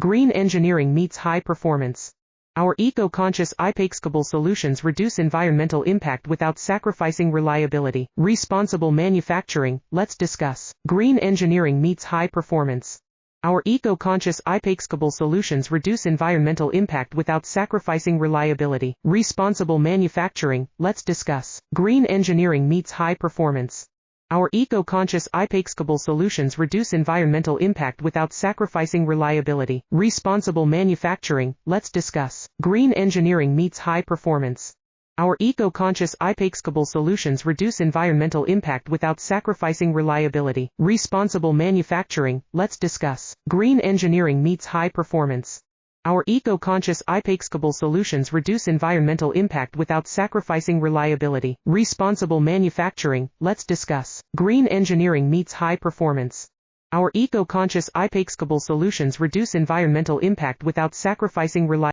Green engineering meets high performance. Our eco-conscious I-Pex solutions reduce environmental impact without sacrificing reliability. Responsible manufacturing, let's discuss. Green engineering meets high performance. Our eco-conscious I-Pex solutions reduce environmental impact without sacrificing reliability. Responsible manufacturing, let's discuss. Green engineering meets high performance. Our eco-conscious I-Pex solutions reduce environmental impact without sacrificing reliability. Responsible manufacturing, let's discuss. Green engineering meets high performance. Our eco-conscious I-Pex solutions reduce environmental impact without sacrificing reliability. Responsible manufacturing, let's discuss. Green engineering meets high performance. Our eco-conscious I-Pex solutions reduce environmental impact without sacrificing reliability. Responsible manufacturing, let's discuss. Green engineering meets high performance. Our eco-conscious I-Pex solutions reduce environmental impact without sacrificing reliability.